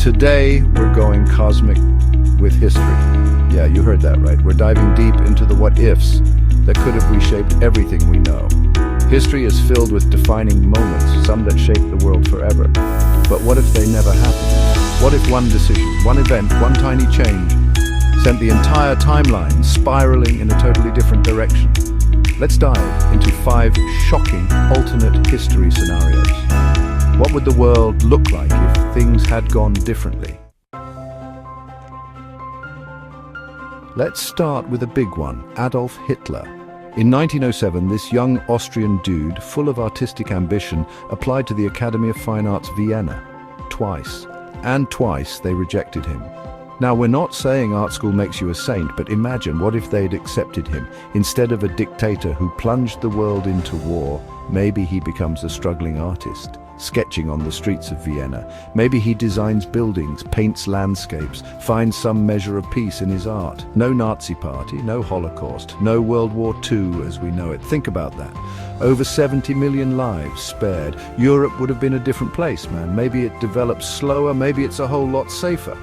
Today, we're going cosmic with history. Yeah, you heard that right. We're diving deep into the what-ifs that could have reshaped everything we know. History is filled with defining moments, some that shape the world forever. But what if they never happened? What if one decision, one event, one tiny change sent the entire timeline spiraling in a totally different direction? Let's dive into 5 shocking alternate history scenarios. What would the world look like if things had gone differently? Let's start with a big one, Adolf Hitler. In 1907, this young Austrian dude, full of artistic ambition, applied to the Academy of Fine Arts Vienna. Twice. And twice they rejected him. Now, we're not saying art school makes you a saint, but imagine what if they'd accepted him. Instead of a dictator who plunged the world into war, maybe he becomes a struggling artist, sketching on the streets of Vienna. Maybe he designs buildings, paints landscapes, finds some measure of peace in his art. No Nazi party, no Holocaust, no World War II as we know it. Think about that. Over 70 million lives spared. Europe would have been a different place, man. Maybe it developed slower, maybe it's a whole lot safer.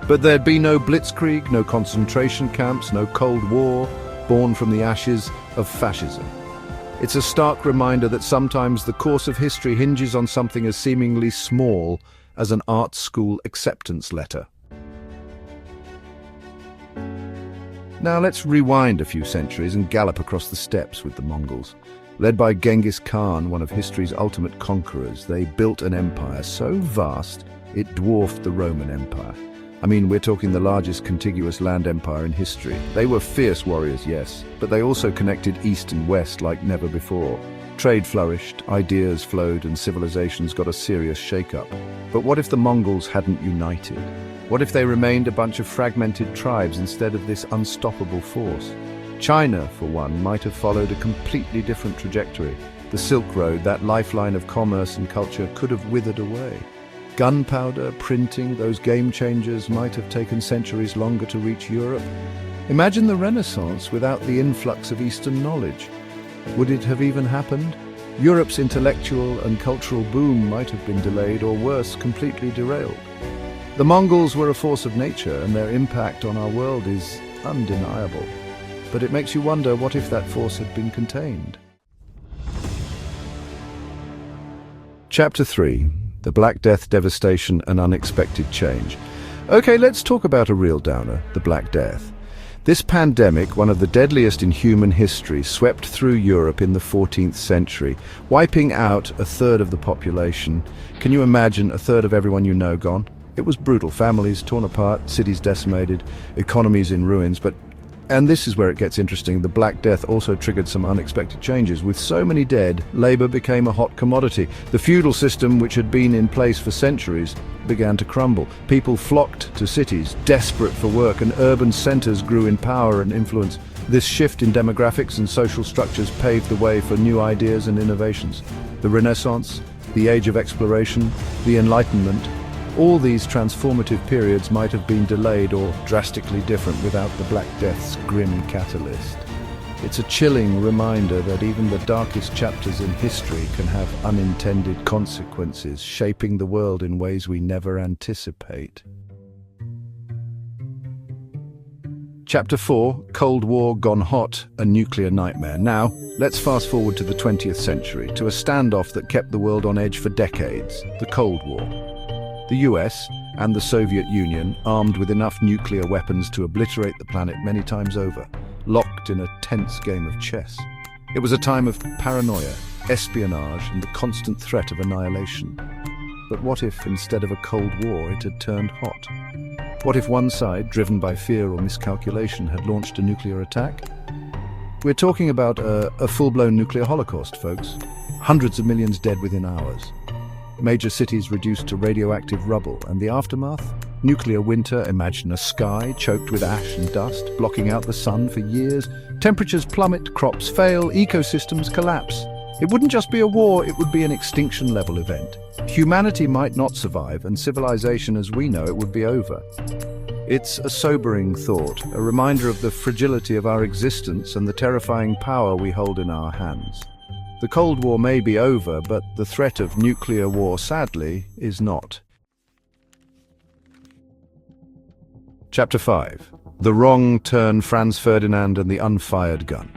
But there'd be no blitzkrieg, no concentration camps, no Cold War, born from the ashes of fascism. It's a stark reminder that sometimes the course of history hinges on something as seemingly small as an art school acceptance letter. Now let's rewind a few centuries and gallop across the steppes with the Mongols. Led by Genghis Khan, one of history's ultimate conquerors, they built an empire so vast it dwarfed the Roman Empire. I mean, we're talking the largest contiguous land empire in history. They were fierce warriors, yes, but they also connected east and west like never before. Trade flourished, ideas flowed, and civilizations got a serious shake-up. But what if the Mongols hadn't united? What if they remained a bunch of fragmented tribes instead of this unstoppable force? China, for one, might have followed a completely different trajectory. The Silk Road, that lifeline of commerce and culture, could have withered away. Gunpowder, printing, those game changers might have taken centuries longer to reach Europe. Imagine the Renaissance without the influx of Eastern knowledge. Would it have even happened? Europe's intellectual and cultural boom might have been delayed, or worse, completely derailed. The Mongols were a force of nature, and their impact on our world is undeniable. But it makes you wonder, what if that force had been contained? Chapter 3. The Black Death, Devastation and Unexpected Change. Okay, let's talk about a real downer, the Black Death. This pandemic, one of the deadliest in human history, swept through Europe in the 14th century, wiping out a third of the population. Can you imagine a third of everyone you know gone? It was brutal. Families torn apart, cities decimated, economies in ruins, and this is where it gets interesting, the Black Death also triggered some unexpected changes. With so many dead, labor became a hot commodity. The feudal system, which had been in place for centuries, began to crumble. People flocked to cities, desperate for work, and urban centers grew in power and influence. This shift in demographics and social structures paved the way for new ideas and innovations. The Renaissance, the Age of Exploration, the Enlightenment, all these transformative periods might have been delayed or drastically different without the Black Death's grim catalyst. It's a chilling reminder that even the darkest chapters in history can have unintended consequences, shaping the world in ways we never anticipate. Chapter 4, Cold War Gone Hot, a Nuclear Nightmare. Now, let's fast forward to the 20th century, to a standoff that kept the world on edge for decades, the Cold War. The US and the Soviet Union, armed with enough nuclear weapons to obliterate the planet many times over, locked in a tense game of chess. It was a time of paranoia, espionage, and the constant threat of annihilation. But what if, instead of a Cold War, it had turned hot? What if one side, driven by fear or miscalculation, had launched a nuclear attack? We're talking about a full-blown nuclear holocaust, folks. Hundreds of millions dead within hours. Major cities reduced to radioactive rubble, and the aftermath? Nuclear winter. Imagine a sky choked with ash and dust, blocking out the sun for years. Temperatures plummet, crops fail, ecosystems collapse. It wouldn't just be a war, it would be an extinction-level event. Humanity might not survive, and civilization as we know it would be over. It's a sobering thought, a reminder of the fragility of our existence and the terrifying power we hold in our hands. The Cold War may be over, but the threat of nuclear war, sadly, is not. Chapter 5. The Wrong Turn, Franz Ferdinand and the Unfired Gun.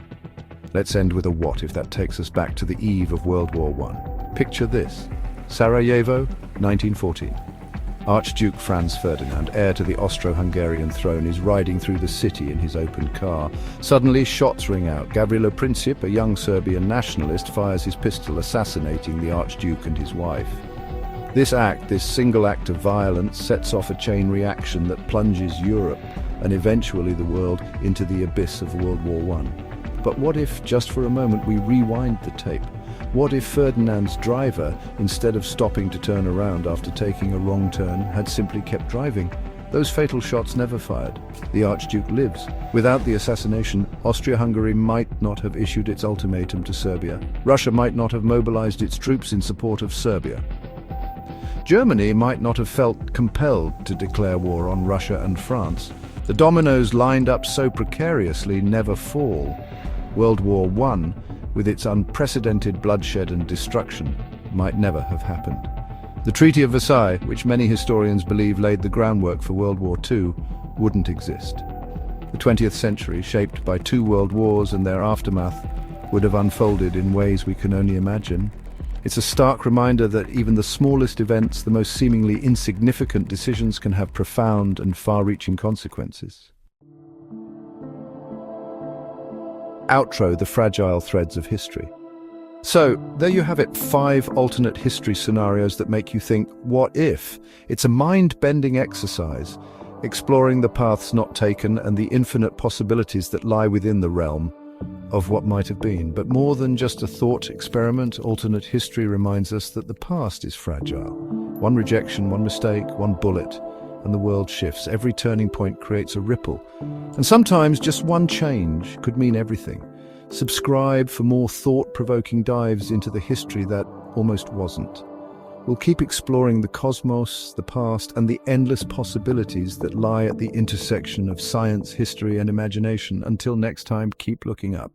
Let's end with a what if that takes us back to the eve of World War I. Picture this. Sarajevo, 1914. Archduke Franz Ferdinand, heir to the Austro-Hungarian throne, is riding through the city in his open car. Suddenly, shots ring out. Gavrilo Princip, a young Serbian nationalist, fires his pistol, assassinating the Archduke and his wife. This single act of violence, sets off a chain reaction that plunges Europe, and eventually the world, into the abyss of World War I. But what if, just for a moment, we rewind the tape? What if Ferdinand's driver, instead of stopping to turn around after taking a wrong turn, had simply kept driving? Those fatal shots never fired. The Archduke lives. Without the assassination, Austria-Hungary might not have issued its ultimatum to Serbia. Russia might not have mobilized its troops in support of Serbia. Germany might not have felt compelled to declare war on Russia and France. The dominoes lined up so precariously never fall. World War I, with its unprecedented bloodshed and destruction, might never have happened. The Treaty of Versailles, which many historians believe laid the groundwork for World War II, wouldn't exist. The 20th century, shaped by two world wars and their aftermath, would have unfolded in ways we can only imagine. It's a stark reminder that even the smallest events, the most seemingly insignificant decisions, can have profound and far-reaching consequences. Outro: the fragile threads of history. So, there you have it, 5 alternate history scenarios that make you think, what if? It's a mind-bending exercise, exploring the paths not taken and the infinite possibilities that lie within the realm of what might have been. But more than just a thought experiment, alternate history reminds us that the past is fragile. One rejection, one mistake, one bullet, and the world shifts. Every turning point creates a ripple. And sometimes just one change could mean everything. Subscribe for more thought-provoking dives into the history that almost wasn't. We'll keep exploring the cosmos, the past, and the endless possibilities that lie at the intersection of science, history, and imagination. Until next time, keep looking up.